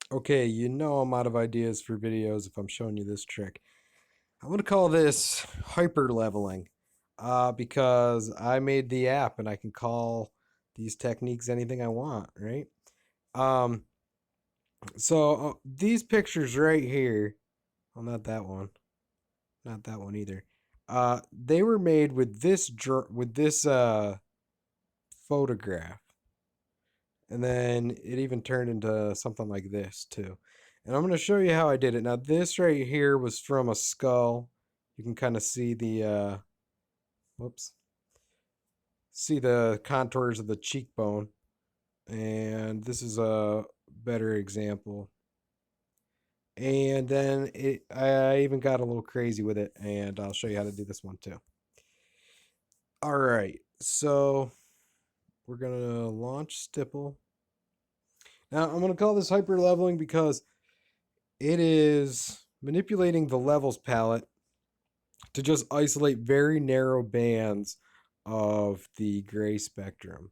Okay, you know I'm out of ideas for videos if I'm showing you this trick. I'm going to call this hyper leveling because I made the app and I can call these techniques anything I want, right? Um, so these pictures right here, well, not that one, not that one either. They were made with this photograph, and then it even turned into something like this too. And I'm going to show you how I did it. Now this right here was from a skull. You can kind of see the whoops, see the contours of the cheekbone. And this is a better example. And then I even got a little crazy with it, and I'll show you how to do this one too. All right, so we're gonna launch Stipple. Now I'm gonna call this hyper leveling because it is manipulating the levels palette to just isolate very narrow bands of the gray spectrum.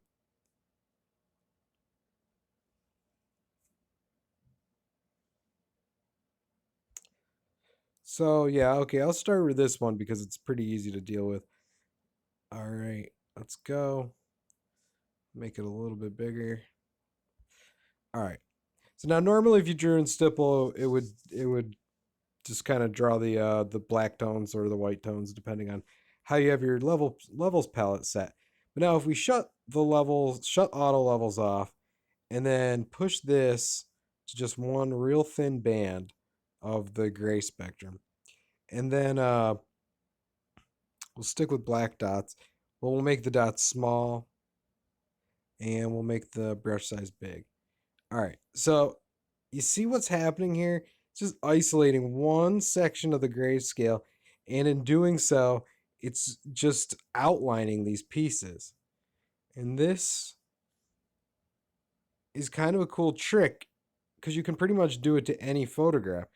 So yeah, okay, I'll start with this one because it's pretty easy to deal with. All right, let's go. Make it a little bit bigger. All right. So now normally if you drew in stipple, it would just kind of draw the black tones or the white tones depending on how you have your levels palette set. But now if we shut auto levels off, and then push this to just one real thin band of the gray spectrum, and then we'll stick with black dots. But we'll make the dots small, and we'll make the brush size big. All right, so you see what's happening here? It's just isolating one section of the grayscale, and in doing so, it's just outlining these pieces. And this is kind of a cool trick because you can pretty much do it to any photograph,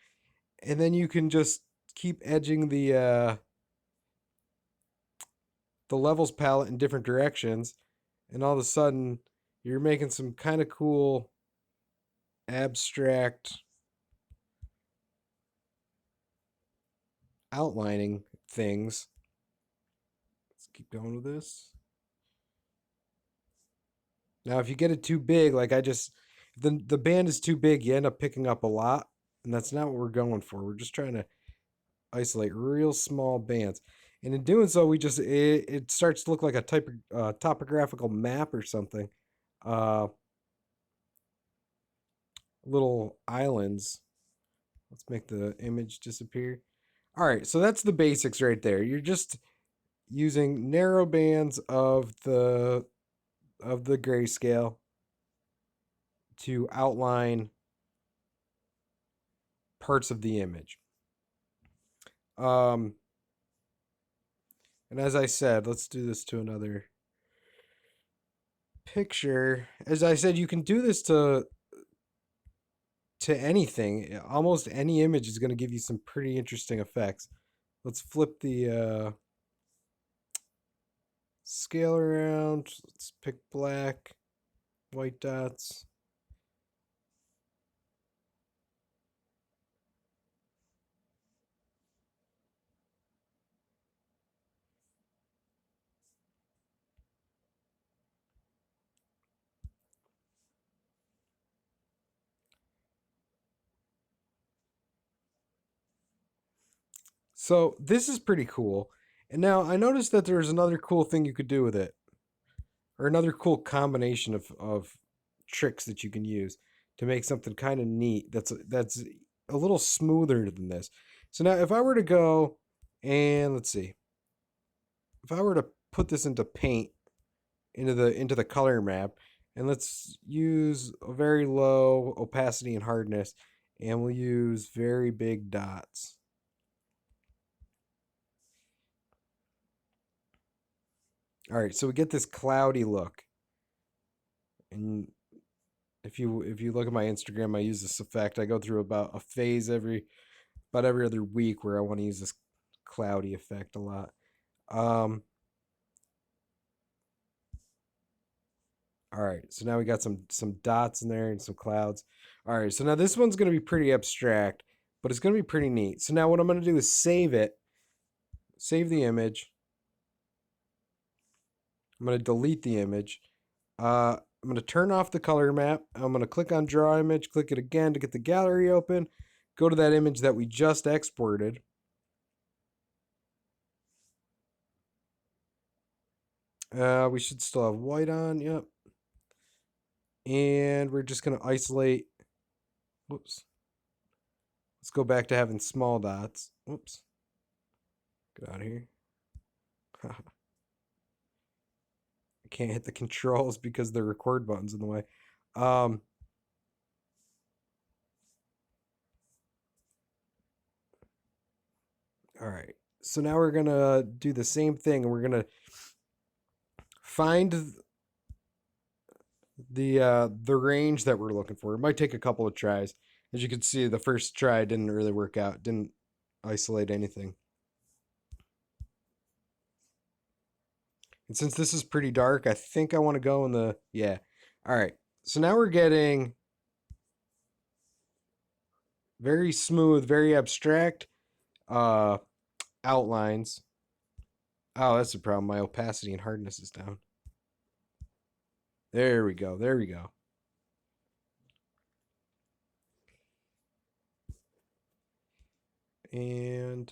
and then you can just keep edging the levels palette in different directions, and all of a sudden, you're making some kind of cool abstract outlining things. Let's keep going with this. Now, if you get it too big, like I just, the band is too big, you end up picking up a lot, and that's not what we're going for. We're just trying to isolate real small bands, and in doing so, it starts to look like a topographical map or something. Uh, Little islands. Let's make the image disappear. All right, so that's the basics right there. You're just using narrow bands of the grayscale to outline parts of the image. Um, and as I said, let's do this to another picture. As I said, you can do this to anything. Almost any image is going to give you some pretty interesting effects. Let's flip the scale around. Let's pick black, white dots. So this is pretty cool. And now I noticed that there's another cool thing you could do with it, or another cool combination of tricks that you can use to make something kind of neat that's a little smoother than this. So now if I were to go and let's see, if I were to put this into paint into the color map, and let's use a very low opacity and hardness, and we'll use very big dots. All right, so we get this cloudy look. And if you look at my Instagram, I use this effect. I go through about a phase about every other week where I want to use this cloudy effect a lot. Um, All right, so now we got some dots in there and some clouds. All right, so now this one's going to be pretty abstract, but it's going to be pretty neat. So now what I'm going to do is save it, save the image. I'm going to delete the image. I'm going to turn off the color map. I'm going to click on draw image, click it again to get the gallery open. Go to that image that we just exported. We should still have white on, yep. And we're just going to isolate. Whoops. Let's go back to having small dots. Whoops. Get out of here. I can't hit the controls because the record button's in the way. All right. So now we're going to do the same thing, and we're going to find the range that we're looking for. It might take a couple of tries. As you can see, the first try didn't really work out. Didn't isolate anything. And since this is pretty dark, I think I want to go in the, yeah. All right. So now we're getting very smooth, very abstract outlines. Oh, that's the problem. My opacity and hardness is down. There we go. There we go. And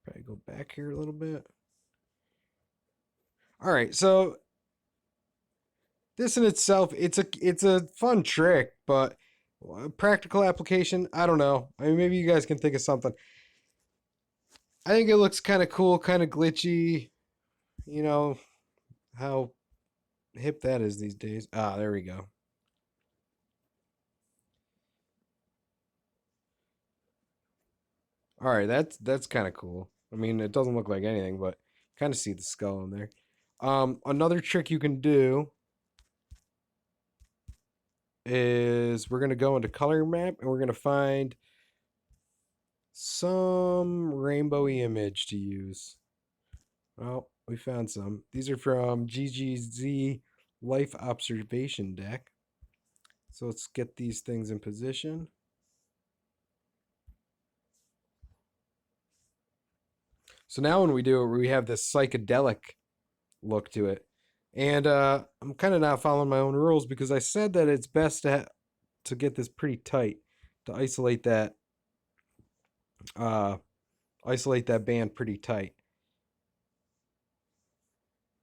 probably go back here a little bit. All right, so this in itself, it's a fun trick, but practical application, I don't know. I mean, maybe you guys can think of something. I think it looks kind of cool, kind of glitchy. You know how hip that is these days. Ah, there we go. All right, that's kind of cool. I mean, it doesn't look like anything, but kind of see the skull in there. Another trick you can do is we're gonna go into color map and we're gonna find some rainbowy image to use. Well, we found some. These are from GGZ Life Observation Deck. So let's get these things in position. So now when we do it, we have this psychedelic look to it. And I'm kind of not following my own rules because I said that it's best to get this pretty tight to uh, isolate that band pretty tight.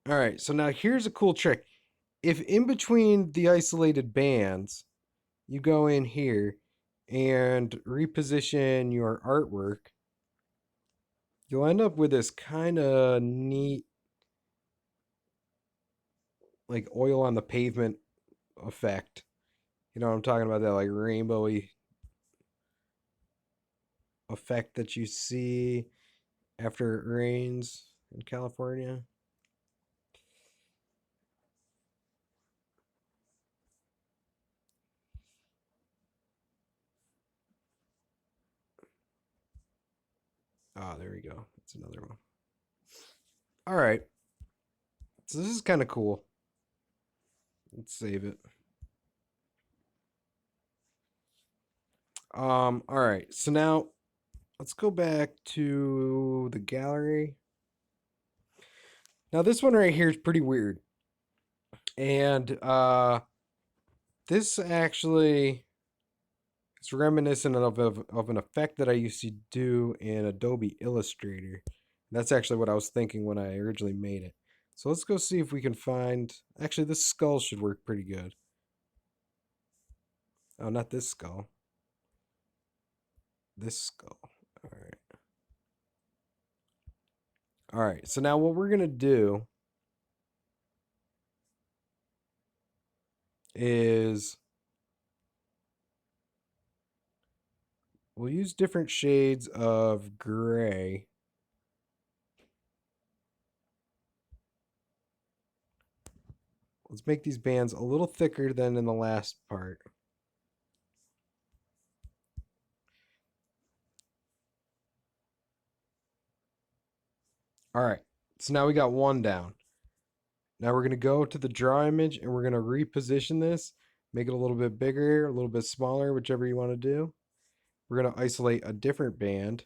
All right, so now here's a cool trick. If in between the isolated bands, you go in here and reposition your artwork, you'll end up with this kind of neat, like oil on the pavement effect. You know what I'm talking about? That like rainbowy effect that you see after it rains in California. Ah, there we go. That's another one. All right. So this is kind of cool. Let's save it. All right. So now let's go back to the gallery. Now this one right here is pretty weird. And this actually is reminiscent of an effect that I used to do in Adobe Illustrator. That's actually what I was thinking when I originally made it. So let's go see if we can find. Actually, this skull should work pretty good. Oh, not this skull. This skull. All right. All right. So now what we're gonna do is we'll use different shades of gray. Let's make these bands a little thicker than in the last part. All right. So now we got one down. Now we're going to go to the draw image and we're going to reposition this, make it a little bit bigger, a little bit smaller, whichever you want to do. We're going to isolate a different band.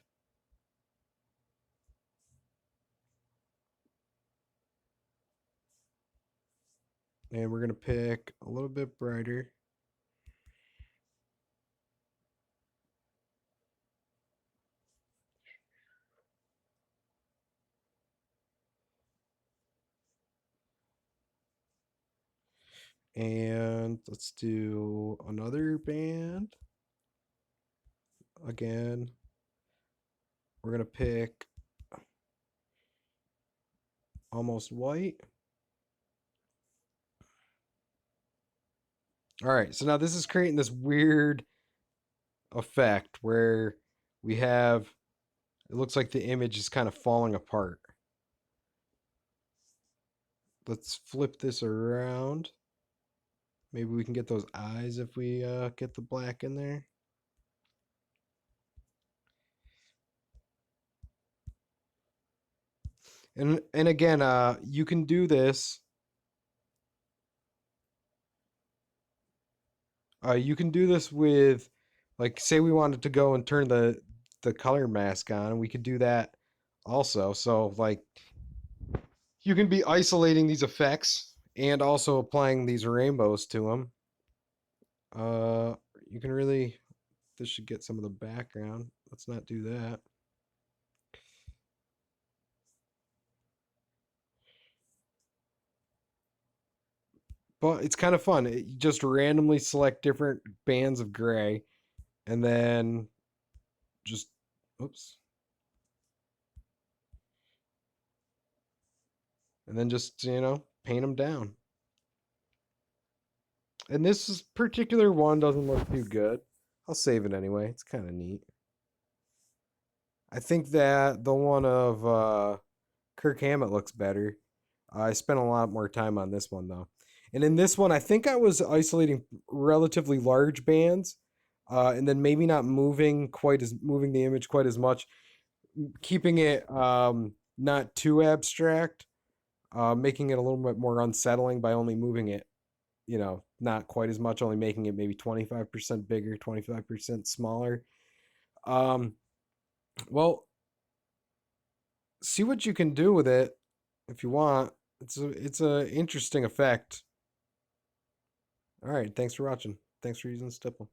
And we're going to pick a little bit brighter. And let's do another band. Again, we're going to pick almost white. All right, so now this is creating this weird effect where we have, it looks like the image is kind of falling apart. Let's flip this around. Maybe we can get those eyes if we get the black in there. And again, you can do this. You can do this with, like, say we wanted to go and turn the color mask on, we could do that also. So like, you can be isolating these effects and also applying these rainbows to them. You can really, this should get some of the background. Let's not do that. But it's kind of fun. You just randomly select different bands of gray and then just, oops. And then just, paint them down. And this particular one doesn't look too good. I'll save it anyway. It's kind of neat. I think that the one of Kirk Hammett looks better. I spent a lot more time on this one though. And in this one, I think I was isolating relatively large bands, and then maybe not moving the image quite as much, keeping it not too abstract, making it a little bit more unsettling by only moving it, not quite as much, only making it maybe 25% bigger, 25% smaller. Um, well, see what you can do with it if you want. It's a interesting effect. All right, thanks for watching. Thanks for using Stipple.